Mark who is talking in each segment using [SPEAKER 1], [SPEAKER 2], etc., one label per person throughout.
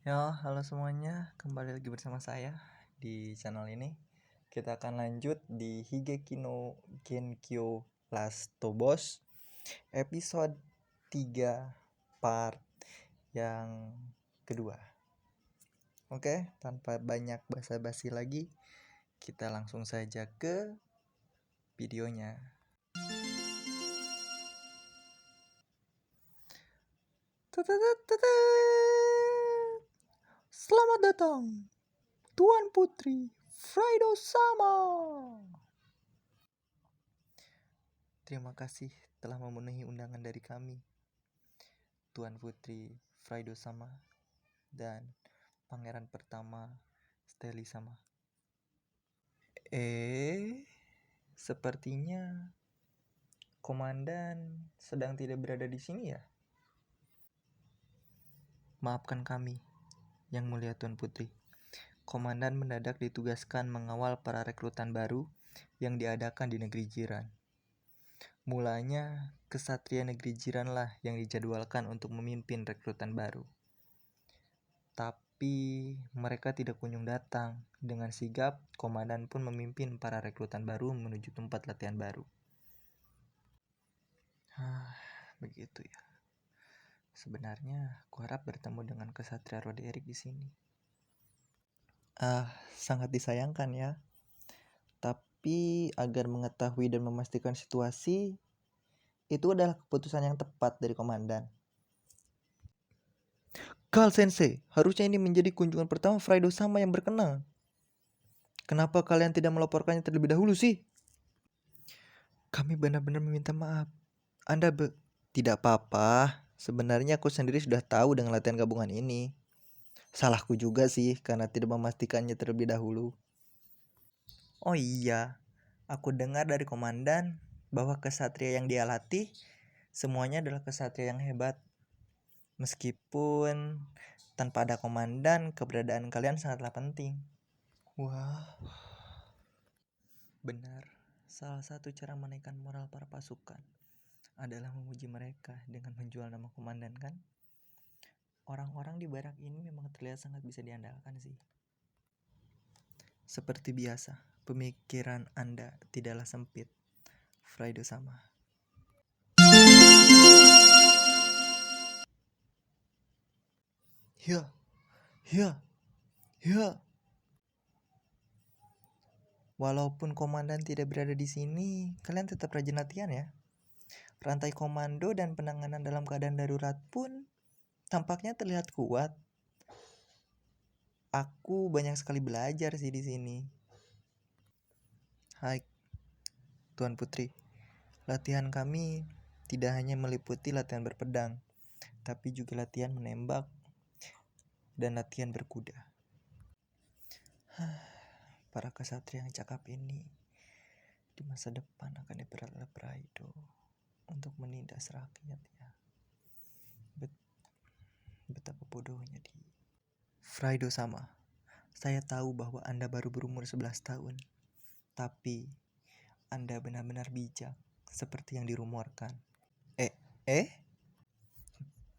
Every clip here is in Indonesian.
[SPEAKER 1] Halo semuanya, kembali lagi bersama saya di channel ini. Kita akan lanjut di Higeki no Genkyo Last Tobos episode 3 part yang kedua. Oke, tanpa banyak basa-basi lagi, kita langsung saja ke videonya. Selamat datang Tuan Putri Fraido Sama. Terima kasih telah memenuhi undangan dari kami, Tuan Putri Fraido Sama dan Pangeran pertama Steli Sama. Sepertinya komandan sedang tidak berada di sini ya? Maafkan kami, Yang Mulia Tuan Putri. Komandan mendadak ditugaskan mengawal para rekrutan baru yang diadakan di negeri jiran. Mulanya, kesatria negeri jiranlah yang dijadwalkan untuk memimpin rekrutan baru. Tapi mereka tidak kunjung datang. Dengan sigap, komandan pun memimpin para rekrutan baru menuju tempat latihan baru. Begitu ya. Sebenarnya, aku harap bertemu dengan kesatria Roderick di sini. Sangat disayangkan ya. Tapi agar mengetahui dan memastikan situasi, itu adalah keputusan yang tepat dari komandan. Carl Sensei, harusnya ini menjadi kunjungan pertama Fraido Sama yang berkenan. Kenapa kalian tidak melaporkannya terlebih dahulu sih? Kami benar-benar meminta maaf. Anda tidak apa-apa. Sebenarnya aku sendiri sudah tahu dengan latihan gabungan ini. Salahku juga sih karena tidak memastikannya terlebih dahulu. Oh iya, aku dengar dari komandan bahwa kesatria yang dia latih semuanya adalah kesatria yang hebat. Meskipun tanpa ada komandan, keberadaan kalian sangatlah penting. Wah, benar. Salah satu cara menaikkan moral para pasukan adalah memuji mereka dengan menjual nama komandan kan? Orang-orang di barak ini memang terlihat sangat bisa diandalkan sih. Seperti biasa, pemikiran Anda tidaklah sempit, Fraido Sama. Ya. Walaupun komandan tidak berada di sini, kalian tetap rajin latihan ya. Rantai komando dan penanganan dalam keadaan darurat pun tampaknya terlihat kuat. Aku banyak sekali belajar sih di sini. Hai, Tuan Putri. Latihan kami tidak hanya meliputi latihan berpedang, tapi juga latihan menembak dan latihan berkuda. Para kesatria yang cakap ini di masa depan akan diperat oleh Fraido untuk menindas rakyat ya. Betapa bodohnya dia. Fraido Sama, saya tahu bahwa Anda baru berumur 11 tahun, tapi Anda benar-benar bijak seperti yang dirumorkan.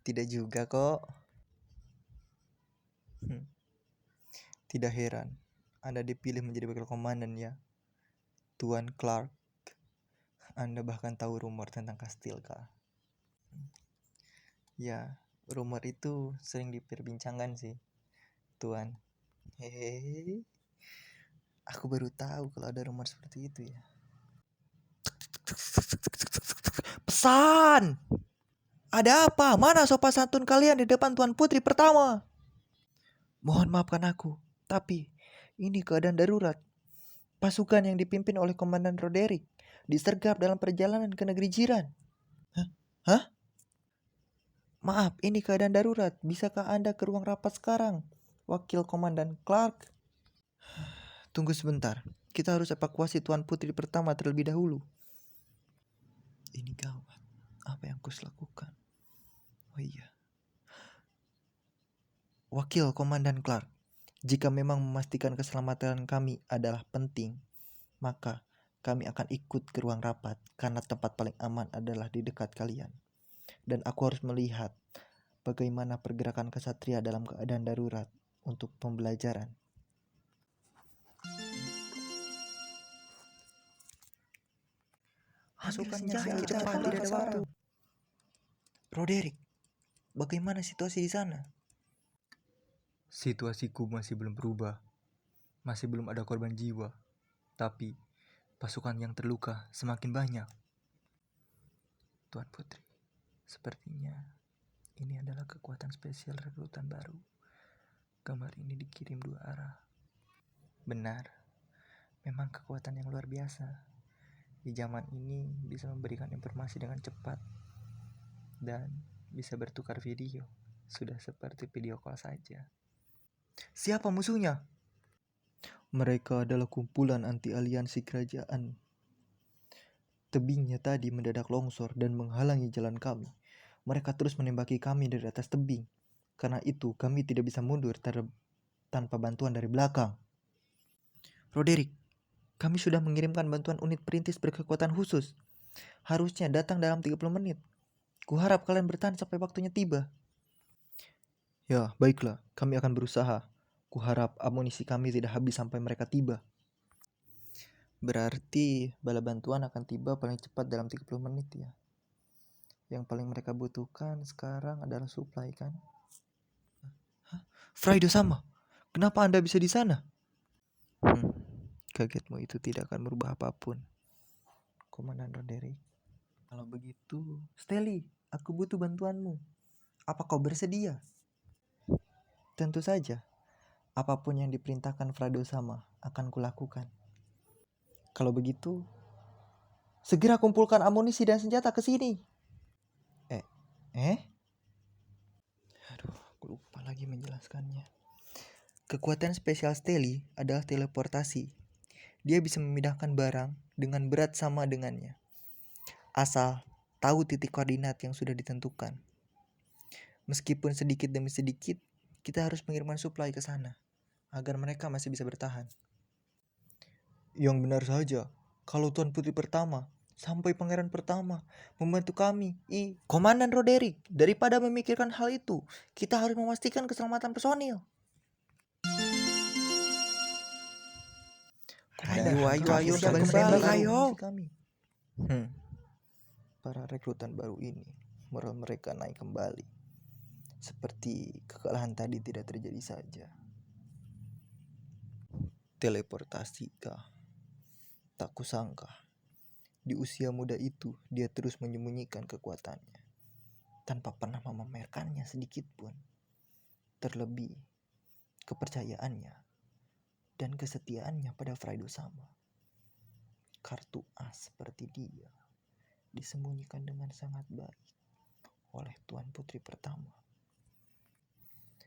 [SPEAKER 1] Tidak juga kok. Tidak heran Anda dipilih menjadi wakil komandan ya, Tuan Clark. Anda bahkan tahu rumor tentang Kastilka. Ya, rumor itu sering diperbincangkan sih, Tuan. Aku baru tahu kalau ada rumor seperti itu ya. Pesan! Ada apa? Mana sopan santun kalian di depan Tuan Putri pertama? Mohon maafkan aku, tapi ini keadaan darurat. Pasukan yang dipimpin oleh Komandan Roderick disergap dalam perjalanan ke negeri jiran. Hah? Maaf, ini keadaan darurat. Bisakah Anda ke ruang rapat sekarang, Wakil Komandan Clark? Tunggu sebentar. Kita harus evakuasi Tuan Putri pertama terlebih dahulu. Ini gawat. Apa yang harus lakukan? Oh iya. Wakil Komandan Clark, jika memang memastikan keselamatan kami adalah penting, maka kami akan ikut ke ruang rapat karena tempat paling aman adalah di dekat kalian. Dan aku harus melihat bagaimana pergerakan kesatria dalam keadaan darurat untuk pembelajaran. Pasukannya sangat cepat, tidak ada waktu. Roderick, bagaimana situasi di sana?
[SPEAKER 2] Situasiku masih belum berubah. Masih belum ada korban jiwa. Tapi pasukan yang terluka semakin banyak. Tuan Putri, sepertinya ini adalah kekuatan spesial rekrutan baru. Gambar ini dikirim 2 arah. Benar, memang kekuatan yang luar biasa. Di zaman ini bisa memberikan informasi dengan cepat dan bisa bertukar video. Sudah seperti video call saja. Siapa musuhnya?
[SPEAKER 1] Mereka adalah kumpulan anti-aliansi kerajaan. Tebingnya tadi mendadak longsor dan menghalangi jalan kami. Mereka terus menembaki kami dari atas tebing. Karena itu kami tidak bisa mundur tanpa bantuan dari belakang. Roderick, kami sudah mengirimkan bantuan unit perintis berkekuatan khusus. Harusnya datang dalam 30 menit. Kuharap kalian bertahan sampai waktunya tiba. Ya, baiklah. Kami akan berusaha. Kuharap amunisi kami tidak habis sampai mereka tiba. Berarti bala bantuan akan tiba paling cepat dalam 30 menit ya. Yang paling mereka butuhkan sekarang adalah supply kan? Fraido sama. Kenapa Anda bisa di sana? Kagetmu itu tidak akan merubah apapun, Komandan Roderick. Kalau begitu, Steli, aku butuh bantuanmu. Apa kau bersedia? Tentu saja. Apapun yang diperintahkan Fraido sama akan kulakukan. Kalau begitu, segera kumpulkan amunisi dan senjata ke sini. Aduh, aku lupa lagi menjelaskannya. Kekuatan spesial Steli adalah teleportasi. Dia bisa memindahkan barang dengan berat sama dengannya. Asal tahu titik koordinat yang sudah ditentukan. Meskipun sedikit demi sedikit, kita harus mengirimkan supply ke sana agar mereka masih bisa bertahan. Yang benar saja, kalau Tuan Putri pertama sampai pangeran pertama membantu kami, Komandan Roderick, daripada memikirkan hal itu, kita harus memastikan keselamatan personil. Ayo, kembali, ayo. Para rekrutan baru ini, moral mereka naik kembali. Seperti kekalahan tadi tidak terjadi saja. Teleportasi kah? Tak kusangka. Di usia muda itu, dia terus menyembunyikan kekuatannya. Tanpa pernah memamerkannya sedikit pun. Terlebih, kepercayaannya dan kesetiaannya pada Fraido sama. Kartu as seperti dia disembunyikan dengan sangat baik oleh Tuan Putri pertama.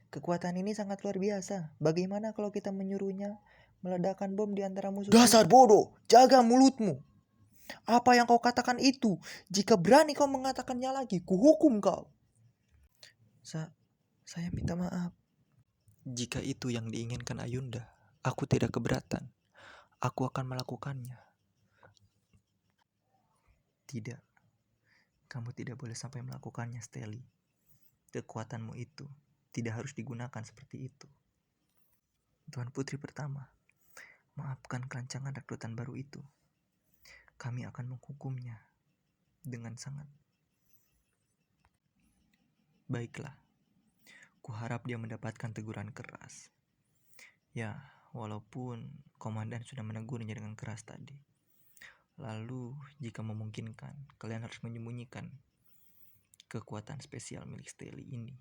[SPEAKER 1] Kekuatan ini sangat luar biasa. Bagaimana kalau kita menyuruhnya meledakkan bom di antara musuh? Dasar bodoh, jaga mulutmu. Apa yang kau katakan itu? Jika berani kau mengatakannya lagi, kuhukum kau. Saya minta maaf. Jika itu yang diinginkan Ayunda, aku tidak keberatan. Aku akan melakukannya. Tidak. Kamu tidak boleh sampai melakukannya, Steli. Kekuatanmu itu tidak harus digunakan seperti itu. Tuan Putri pertama, maafkan kerancangan rekrutan baru itu. Kami akan menghukumnya dengan sangat. Baiklah. Kuharap dia mendapatkan teguran keras. Ya, walaupun komandan sudah menegurnya dengan keras tadi. Lalu, jika memungkinkan, kalian harus menyembunyikan kekuatan spesial milik Steli ini.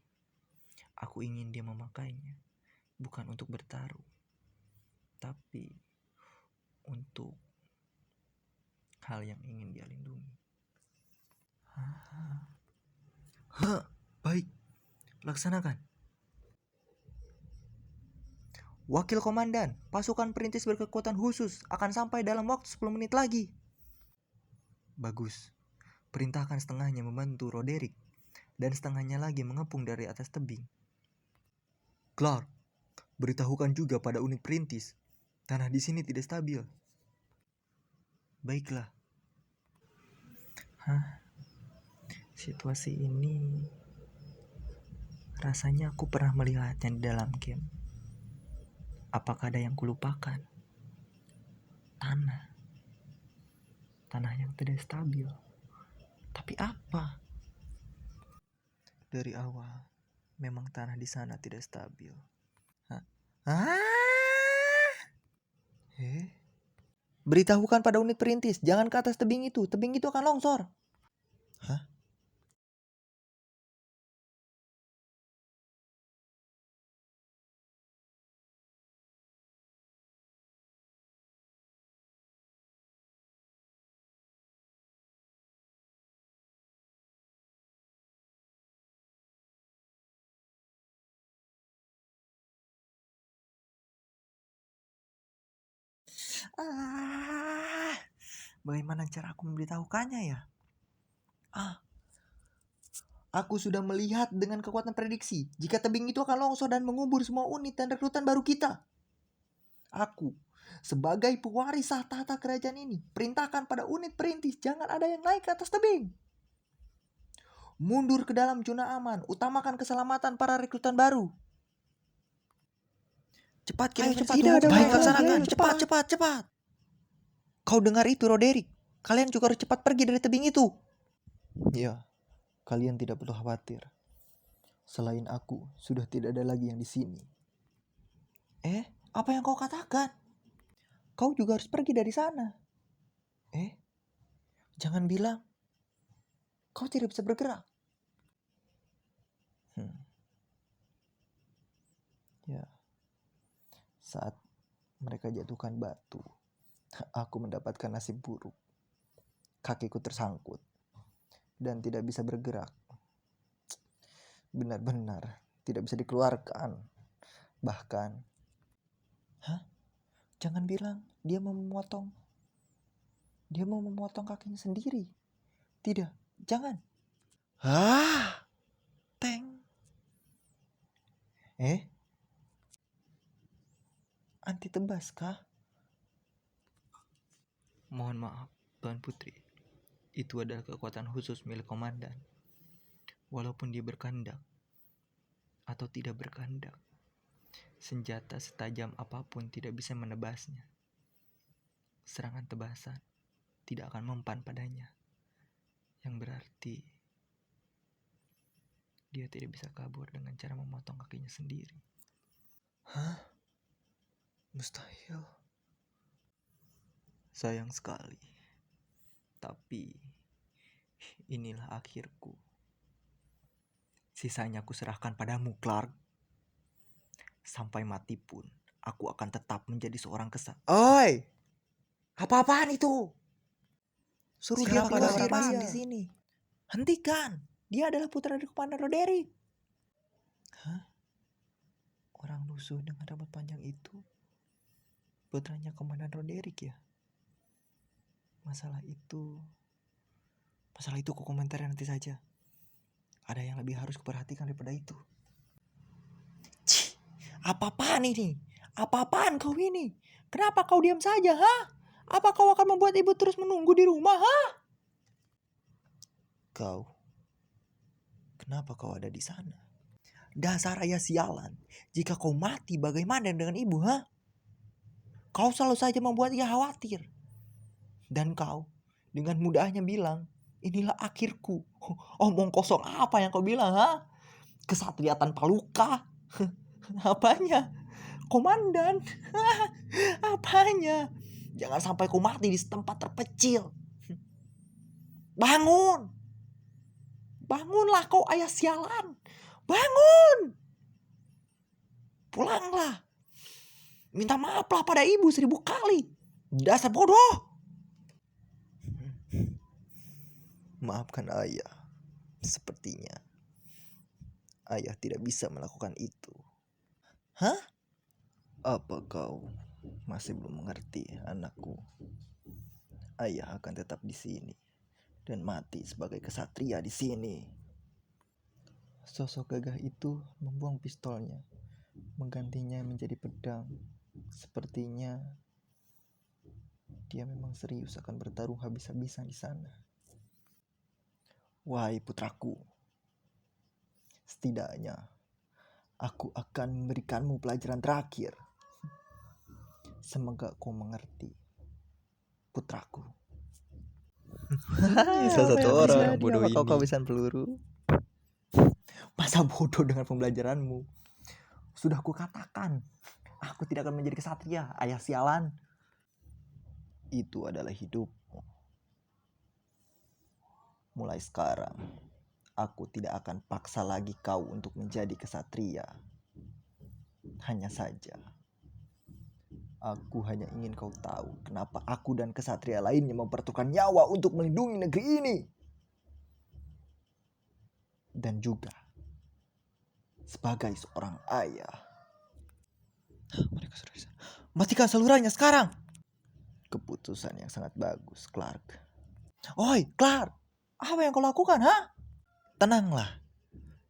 [SPEAKER 1] Aku ingin dia memakainya, bukan untuk bertaruh, tapi untuk hal yang ingin dia lindungi. Baik, laksanakan. Wakil Komandan, pasukan perintis berkekuatan khusus akan sampai dalam waktu 10 menit lagi. Bagus. Perintahkan setengahnya membantu Roderick dan setengahnya lagi mengepung dari atas tebing. Clark, beritahukan juga pada unit perintis. Tanah di sini tidak stabil. Baiklah. Situasi ini
[SPEAKER 2] Rasanya aku pernah melihatnya di dalam game. Apakah ada yang kulupakan? Tanah. Tanah yang tidak stabil. Tapi apa? Dari awal, memang tanah di sana tidak stabil. Hah?
[SPEAKER 1] Beritahukan pada unit perintis, jangan ke atas tebing itu. Tebing itu akan longsor. Hah? Bagaimana cara aku memberitahukannya ya? Aku sudah melihat dengan kekuatan prediksi jika tebing itu akan longsor dan mengubur semua unit dan rekrutan baru kita. Aku, sebagai pewaris sah tahta kerajaan ini, perintahkan pada unit perintis jangan ada yang naik ke atas tebing. Mundur ke dalam zona aman, utamakan keselamatan para rekrutan baru. Cepat kirim
[SPEAKER 3] cepat,
[SPEAKER 1] tidak ada
[SPEAKER 3] baik,
[SPEAKER 1] waktu laksanakan,
[SPEAKER 3] ayo,
[SPEAKER 1] cepat. Kau dengar itu, Roderick? Kalian juga harus cepat pergi dari tebing itu.
[SPEAKER 2] Ya, kalian tidak perlu khawatir. Selain aku, sudah tidak ada lagi yang di sini.
[SPEAKER 1] Apa yang kau katakan? Kau juga harus pergi dari sana. Jangan bilang kau tidak bisa bergerak.
[SPEAKER 2] Ya, saat mereka jatuhkan batu, aku mendapatkan nasib buruk. Kakiku tersangkut dan tidak bisa bergerak. Benar-benar tidak bisa dikeluarkan. Bahkan,
[SPEAKER 1] Jangan bilang dia mau memotong kakinya sendiri. Tidak, jangan. Teng. Anti tebas kah?
[SPEAKER 2] mohon maaf, Tuan Putri. Itu adalah kekuatan khusus milik komandan. Walaupun dia berkehendak atau tidak berkehendak, senjata setajam apapun tidak bisa menebasnya. Serangan tebasan tidak akan mempan padanya, yang berarti dia tidak bisa kabur dengan cara memotong kakinya sendiri.
[SPEAKER 1] Mustahil.
[SPEAKER 2] Sayang sekali, tapi inilah akhirku. Sisanya aku serahkan padamu, Clark. Sampai mati pun, aku akan tetap menjadi seorang
[SPEAKER 1] Oi! Apa-apaan itu? Suruh dia
[SPEAKER 3] Kenapa
[SPEAKER 1] keluar
[SPEAKER 3] kau
[SPEAKER 1] pasang di sini. Hentikan. Dia adalah putra dari Komandan Roderick. Orang lusuh dengan rambut panjang itu putranya Komandan Roderick ya? Masalah itu kau komentari nanti saja. Ada yang lebih harus kuperhatikan daripada itu. Apa-apaan ini? Apa-apaan kau ini? Kenapa kau diam saja, Apa kau akan membuat ibu terus menunggu di rumah,
[SPEAKER 2] Kau, kenapa kau ada di sana?
[SPEAKER 1] Dasar ayah sialan. Jika kau mati, bagaimana dengan ibu, Kau selalu saja membuat ia khawatir. Dan kau dengan mudahnya bilang, inilah akhirku. Omong kosong apa yang kau bilang, Kesatria tanpa luka. Apanya? Komandan. Apanya? Jangan sampai kau mati di tempat terpencil. Bangun. Bangunlah kau ayah sialan. Bangun. Pulanglah. Minta maaflah pada ibu 1000 kali. Dasar bodoh.
[SPEAKER 2] Maafkan ayah. Sepertinya ayah tidak bisa melakukan itu. Apa kau masih belum mengerti, anakku? Ayah akan tetap di sini dan mati sebagai kesatria di sini. Sosok gagah itu membuang pistolnya, menggantinya menjadi pedang. Sepertinya dia memang serius akan bertarung habis-habisan di sana. Wahai putraku, setidaknya
[SPEAKER 1] Aku akan memberikanmu pelajaran terakhir. Semoga kau mengerti, putraku. Salah satu
[SPEAKER 2] Kenapa sih
[SPEAKER 1] orang
[SPEAKER 2] orang bodoh
[SPEAKER 1] apa kau
[SPEAKER 2] ini?
[SPEAKER 1] kehabisan peluru? Masa bodoh dengan pembelajaranmu? Sudah kukatakan, aku tidak akan menjadi kesatria, ayah sialan. Itu adalah hidupmu. Mulai sekarang, aku tidak akan paksa lagi kau untuk menjadi kesatria. Hanya saja, aku hanya ingin kau tahu kenapa aku dan kesatria lainnya mempertaruhkan nyawa untuk melindungi negeri ini. Dan juga sebagai seorang ayah. Mereka sudah bisa. Matikan salurannya sekarang. Keputusan yang sangat bagus, Clark. Oi, Clark. Apa yang kau lakukan, ha? Tenanglah.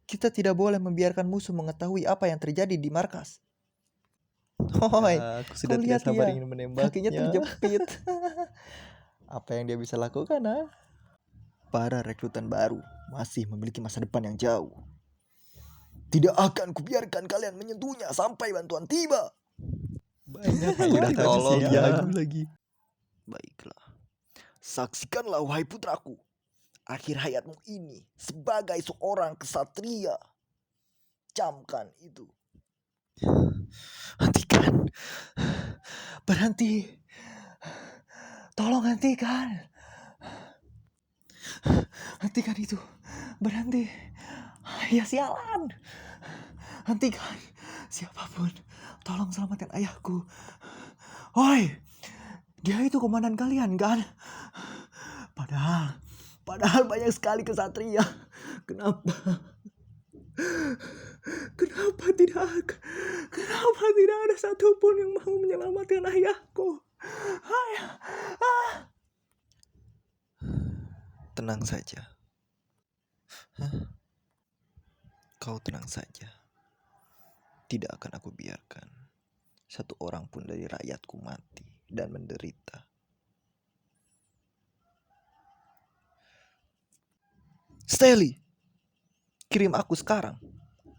[SPEAKER 1] Kita tidak boleh membiarkan musuh mengetahui apa yang terjadi di markas. Oi,
[SPEAKER 2] Aku
[SPEAKER 1] kau
[SPEAKER 2] sudah tidak
[SPEAKER 1] lihat
[SPEAKER 2] sabar
[SPEAKER 1] dia.
[SPEAKER 2] ingin menembaknya.
[SPEAKER 1] Kakinya terjepit. Apa yang dia bisa lakukan, ha? Para rekrutan baru masih memiliki masa depan yang jauh. Tidak akan kubiarkan kalian menyentuhnya sampai bantuan tiba.
[SPEAKER 2] Banyak
[SPEAKER 1] Udah
[SPEAKER 2] udah tak
[SPEAKER 1] tolol
[SPEAKER 2] bisa
[SPEAKER 1] ya.
[SPEAKER 2] jago lagi.
[SPEAKER 1] Baiklah. Saksikanlah wahai putraku. Akhir hayatmu ini sebagai seorang kesatria. Camkan itu. Hentikan. Berhenti. Tolong hentikan. Hentikan itu. Berhenti. Ya sialan. Hentikan. Siapapun. Tolong selamatkan ayahku. Woi. Dia itu komandan kalian kan? Padahal banyak sekali kesatria. Kenapa? Kenapa tidak ada satupun yang mau menyelamatkan ayahku? Tenang saja. Kau tenang saja. Tidak akan aku biarkan satu orang pun dari rakyatku mati dan menderita. Stanley, kirim aku sekarang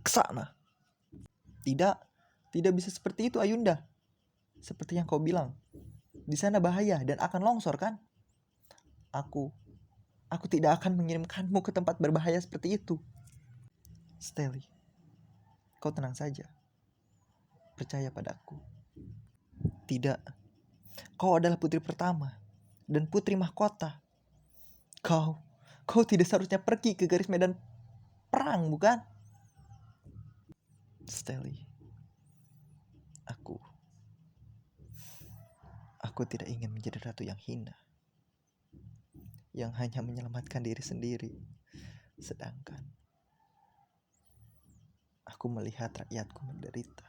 [SPEAKER 1] ke sana. Tidak bisa seperti itu, Ayunda. Seperti yang kau bilang, di sana bahaya dan akan longsor kan? Aku tidak akan mengirimkanmu ke tempat berbahaya seperti itu. Stanley, kau tenang saja. Percaya padaku. Tidak, kau adalah putri pertama dan putri mahkota. Kau tidak seharusnya pergi ke garis medan perang, bukan? Stanley, aku tidak ingin menjadi ratu yang hina, yang hanya menyelamatkan diri sendiri. Sedangkan aku melihat rakyatku menderita.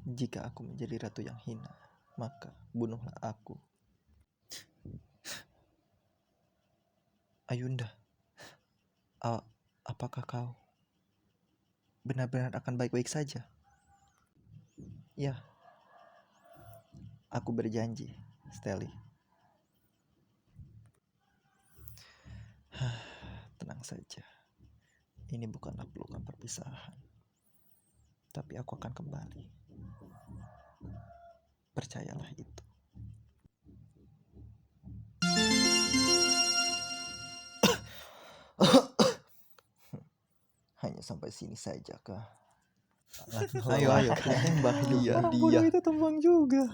[SPEAKER 1] Jika aku menjadi ratu yang hina, maka bunuhlah aku. Ayunda, apakah kau benar-benar akan baik-baik saja? Ya, aku berjanji, Stanley. Tenang saja. Ini bukanlah pelukan perpisahan. Tapi aku akan kembali. Percayalah itu. Hanya sampai sini saja kah? Ayo, tembak juga.
[SPEAKER 2] Orang bodoh itu
[SPEAKER 1] tembang juga.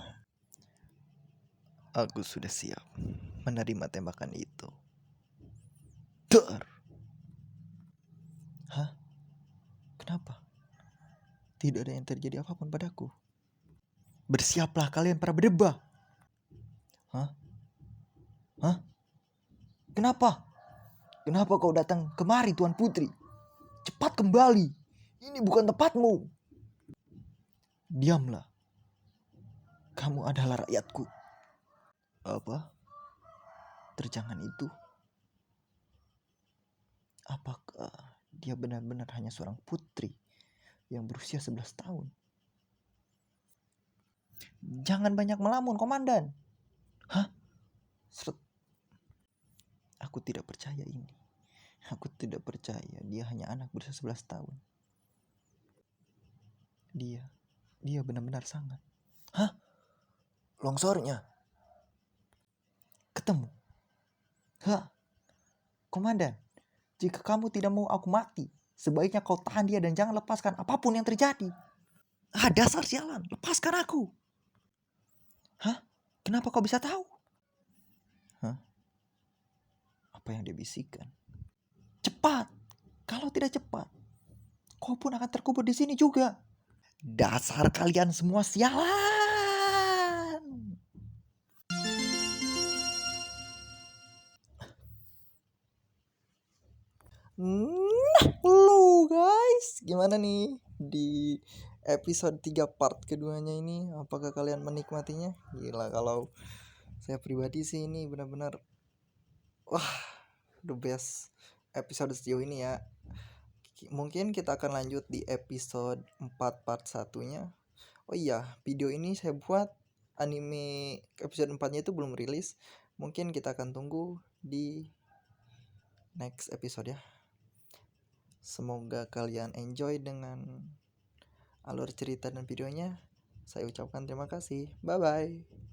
[SPEAKER 1] Aku sudah siap menerima tembakan itu. Dar. Hah? Kenapa? Tidak ada yang terjadi apapun padaku. Bersiaplah kalian para berdebah. Hah? Kenapa? Kenapa kau datang kemari, Tuan Putri? Cepat kembali. Ini bukan tempatmu. Diamlah. Kamu adalah rakyatku. Apa? Terjangan itu? Apakah dia benar-benar hanya seorang putri yang berusia 11 tahun? Jangan banyak melamun, komandan. Hah? Aku tidak percaya ini. Aku tidak percaya dia hanya anak berusia 11 tahun. Dia benar-benar sangat. Hah? Longsornya? Ketemu? Hah? Komandan, jika kamu tidak mau aku mati, sebaiknya kau tahan dia dan jangan lepaskan apapun yang terjadi. Ah, dasar sialan, lepaskan aku. Hah? Kenapa kau bisa tahu? Hah? Apa yang dia bisikkan? Cepat! Kalau tidak cepat, kau pun akan terkubur di sini juga. Dasar kalian semua sialan! Nah, lu guys, gimana nih di episode 3 part keduanya ini? Apakah kalian menikmatinya? Gila, kalau saya pribadi sih ini benar-benar wah, the best episode sejauh ini ya. Mungkin kita akan lanjut di episode 4 part satunya. Oh iya, video ini saya buat anime episode 4-nya itu belum rilis. Mungkin kita akan tunggu di next episode ya. Semoga kalian enjoy dengan alur cerita dan videonya. Saya ucapkan terima kasih. Bye bye.